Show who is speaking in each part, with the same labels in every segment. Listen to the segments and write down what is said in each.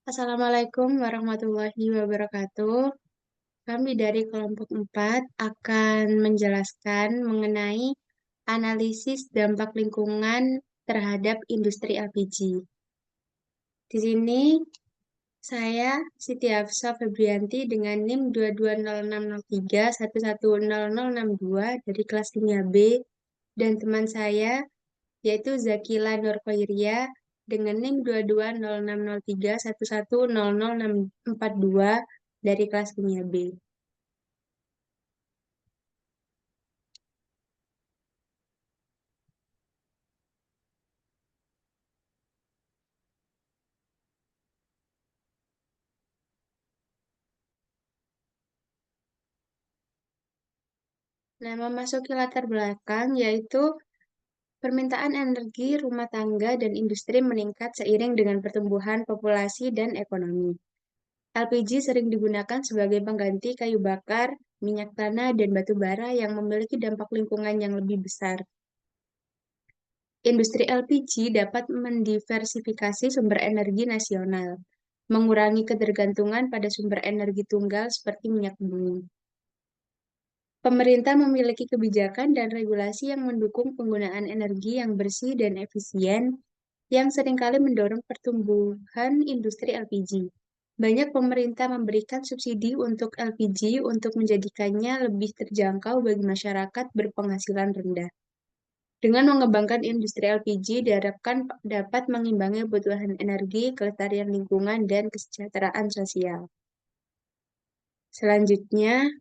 Speaker 1: Assalamualaikum warahmatullahi wabarakatuh. Kami dari kelompok 4 akan menjelaskan mengenai analisis dampak lingkungan terhadap industri LPG. Di sini saya Siti Hafsah Febrianti dengan NIM 2206031100062 dari kelas kimia B dan teman saya yaitu Zakila Nurkhairia dengan NIM 2206031100042 dari kelas kimia B. Nah, memasuki latar belakang yaitu permintaan energi rumah tangga dan industri meningkat seiring dengan pertumbuhan populasi dan ekonomi. LPG sering digunakan sebagai pengganti kayu bakar, minyak tanah, dan batu bara yang memiliki dampak lingkungan yang lebih besar. Industri LPG dapat mendiversifikasi sumber energi nasional, mengurangi ketergantungan pada sumber energi tunggal seperti minyak bumi. Pemerintah memiliki kebijakan dan regulasi yang mendukung penggunaan energi yang bersih dan efisien, yang seringkali mendorong pertumbuhan industri LPG. Banyak pemerintah memberikan subsidi untuk LPG untuk menjadikannya lebih terjangkau bagi masyarakat berpenghasilan rendah. Dengan mengembangkan industri LPG, diharapkan dapat mengimbangi kebutuhan energi, kelestarian lingkungan, dan kesejahteraan sosial. Selanjutnya,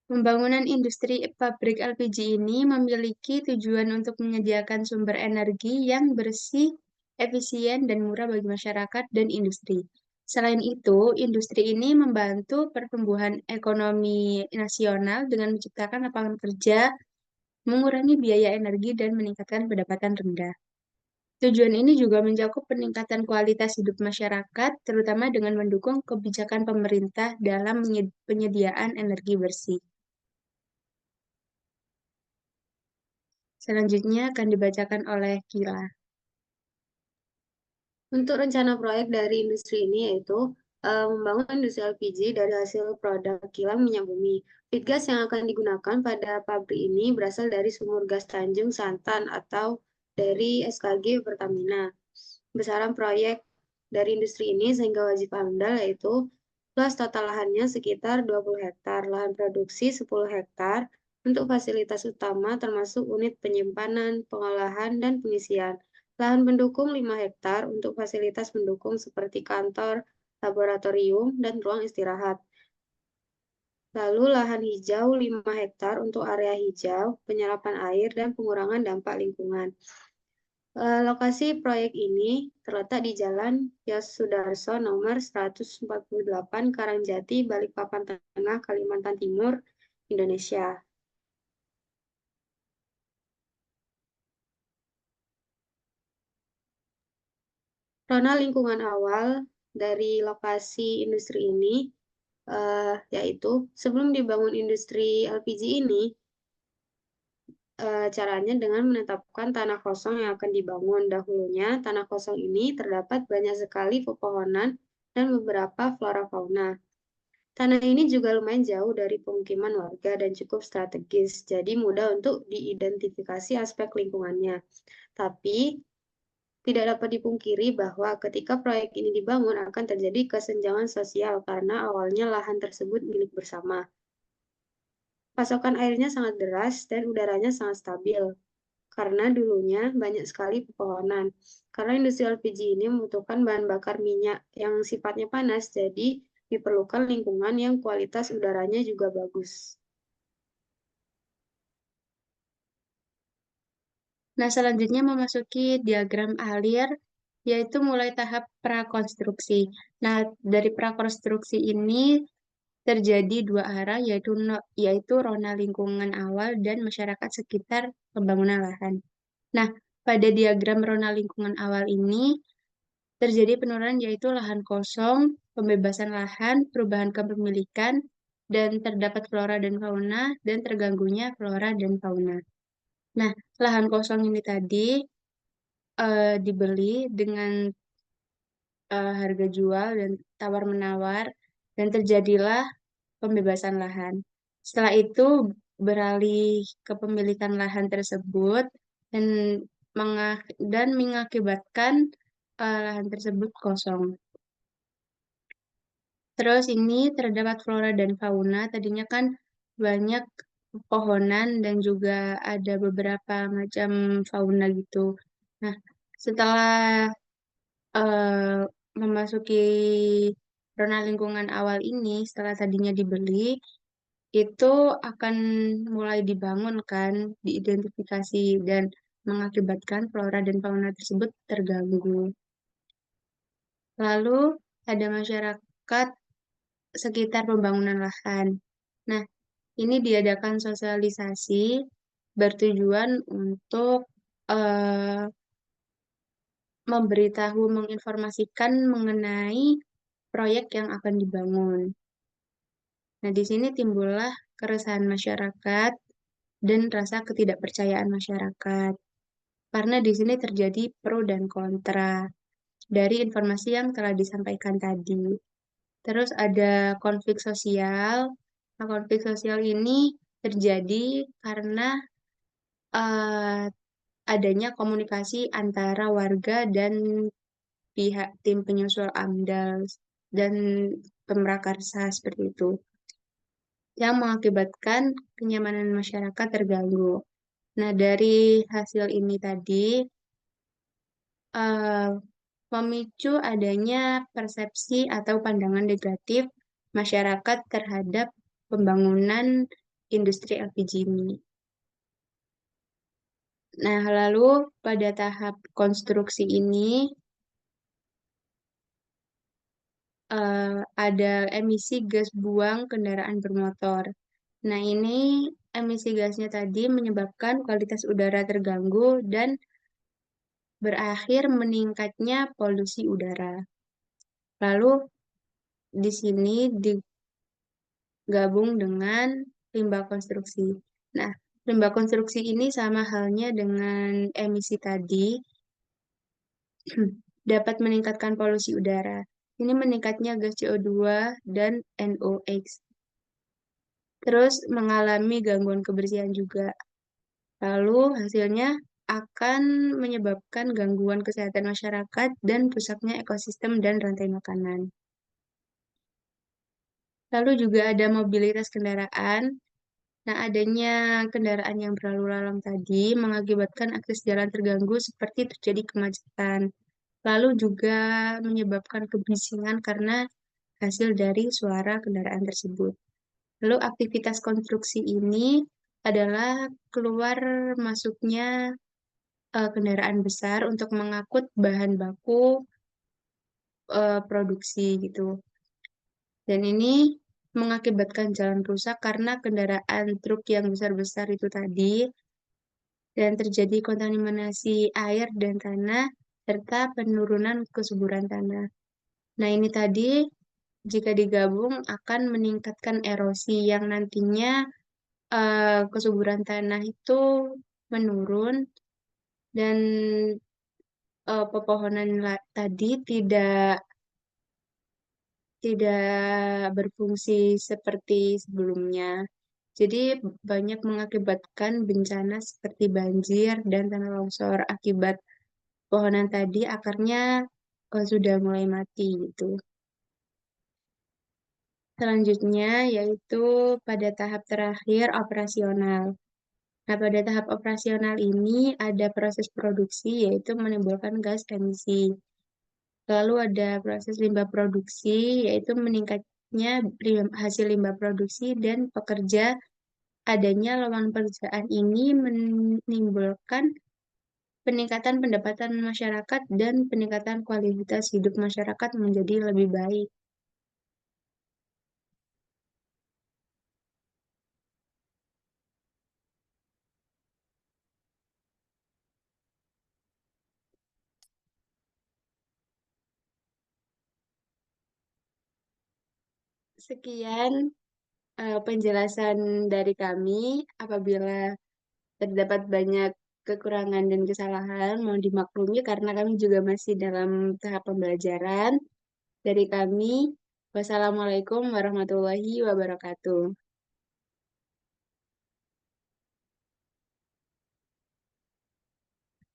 Speaker 1: pembangunan industri pabrik LPG ini memiliki tujuan untuk menyediakan sumber energi yang bersih, efisien, dan murah bagi masyarakat dan industri. Selain itu, industri ini membantu pertumbuhan ekonomi nasional dengan menciptakan lapangan kerja, mengurangi biaya energi, dan meningkatkan pendapatan rendah. Tujuan ini juga mencakup peningkatan kualitas hidup masyarakat, terutama dengan mendukung kebijakan pemerintah dalam penyediaan energi bersih. Selanjutnya akan dibacakan oleh Kila.
Speaker 2: Untuk rencana proyek dari industri ini yaitu membangun industri LPG dari hasil produk kilang minyak bumi. Feed gas yang akan digunakan pada pabrik ini berasal dari sumur gas Tanjung Santan atau dari SKG Pertamina. Besaran proyek dari industri ini sehingga wajib AMDAL yaitu luas total lahannya sekitar 20 hektar, lahan produksi 10 hektar, untuk fasilitas utama termasuk unit penyimpanan, pengolahan, dan pengisian. Lahan pendukung 5 hektar untuk fasilitas pendukung seperti kantor, laboratorium, dan ruang istirahat. Lalu lahan hijau 5 hektar untuk area hijau, penyerapan air, dan pengurangan dampak lingkungan. Lokasi proyek ini terletak di Jalan Yos Sudarso nomor 148 Karangjati, Balikpapan Tengah, Kalimantan Timur, Indonesia. Zona lingkungan awal dari lokasi industri ini yaitu sebelum dibangun industri LPG ini, caranya dengan menetapkan tanah kosong yang akan dibangun. Dahulunya, tanah kosong ini terdapat banyak sekali pepohonan dan beberapa flora fauna. Tanah ini juga lumayan jauh dari pemukiman warga dan cukup strategis, jadi mudah untuk diidentifikasi aspek lingkungannya. Tapi, tidak dapat dipungkiri bahwa ketika proyek ini dibangun akan terjadi kesenjangan sosial karena awalnya lahan tersebut milik bersama. Pasokan airnya sangat deras dan udaranya sangat stabil, karena dulunya banyak sekali pepohonan. Karena industri LPG ini membutuhkan bahan bakar minyak yang sifatnya panas, jadi diperlukan lingkungan yang kualitas udaranya juga bagus.
Speaker 1: Nah, selanjutnya memasuki diagram alir, yaitu mulai tahap prakonstruksi. Nah, dari prakonstruksi ini terjadi dua arah, yaitu rona lingkungan awal dan masyarakat sekitar pembangunan lahan. Nah, pada diagram rona lingkungan awal ini terjadi penurunan yaitu lahan kosong, pembebasan lahan, perubahan kepemilikan, dan terdapat flora dan fauna, dan terganggunya flora dan fauna. Nah, lahan kosong ini tadi dibeli dengan harga jual dan tawar-menawar, dan terjadilah pembebasan lahan. Setelah itu beralih ke pemilikan lahan tersebut dan mengakibatkan lahan tersebut kosong. Terus ini terdapat flora dan fauna. Tadinya kan banyak pepohonan dan juga ada beberapa macam fauna gitu. Nah, setelah eh, memasuki zona lingkungan awal ini, setelah tadinya dibeli, itu akan mulai dibangun kan, diidentifikasi dan mengakibatkan flora dan fauna tersebut terganggu. Lalu ada masyarakat sekitar pembangunan lahan. Nah, ini diadakan sosialisasi bertujuan untuk eh, memberitahu, menginformasikan mengenai proyek yang akan dibangun. Nah, di sini timbullah keresahan masyarakat dan rasa ketidakpercayaan masyarakat. Karena di sini terjadi pro dan kontra dari informasi yang telah disampaikan tadi. Terus ada konflik sosial. Nah, konflik sosial ini terjadi karena eh, adanya komunikasi antara warga dan pihak tim penyusul AMDAL dan pemrakarsa seperti itu, yang mengakibatkan kenyamanan masyarakat terganggu. Nah, dari hasil ini tadi eh, memicu adanya persepsi atau pandangan negatif masyarakat terhadap pembangunan industri LPG ini. Nah, lalu pada tahap konstruksi ini ada emisi gas buang kendaraan bermotor. Nah, ini emisi gasnya tadi menyebabkan kualitas udara terganggu dan berakhir meningkatnya polusi udara. Lalu di sini digabung dengan limbah konstruksi. Nah, limbah konstruksi ini sama halnya dengan emisi tadi, dapat meningkatkan polusi udara. Ini meningkatnya gas CO2 dan NOx. Terus mengalami gangguan kebersihan juga. Lalu hasilnya akan menyebabkan gangguan kesehatan masyarakat dan rusaknya ekosistem dan rantai makanan. Lalu juga ada mobilitas kendaraan. Nah, adanya kendaraan yang berlalu lalang tadi mengakibatkan akses jalan terganggu seperti terjadi kemacetan. Lalu juga menyebabkan kebisingan karena hasil dari suara kendaraan tersebut. Lalu aktivitas konstruksi ini adalah keluar masuknya kendaraan besar untuk mengangkut bahan baku produksi gitu. Dan ini mengakibatkan jalan rusak karena kendaraan truk yang besar-besar itu tadi, dan terjadi kontaminasi air dan tanah serta penurunan kesuburan tanah. Nah, ini tadi jika digabung akan meningkatkan erosi yang nantinya kesuburan tanah itu menurun dan pepohonan tadi tidak berfungsi seperti sebelumnya. Jadi banyak mengakibatkan bencana seperti banjir dan tanah longsor akibat pohonan tadi akarnya sudah mulai mati gitu. Selanjutnya yaitu pada tahap terakhir operasional. Nah, pada tahap operasional ini ada proses produksi yaitu menimbulkan gas emisi. Lalu ada proses limbah produksi, yaitu meningkatnya hasil limbah produksi dan pekerja. Adanya lowongan pekerjaan ini menimbulkan peningkatan pendapatan masyarakat dan peningkatan kualitas hidup masyarakat menjadi lebih baik. Sekian penjelasan dari kami. Apabila terdapat banyak kekurangan dan kesalahan, mohon dimaklumi karena kami juga masih dalam tahap pembelajaran. Dari kami, wassalamualaikum warahmatullahi wabarakatuh.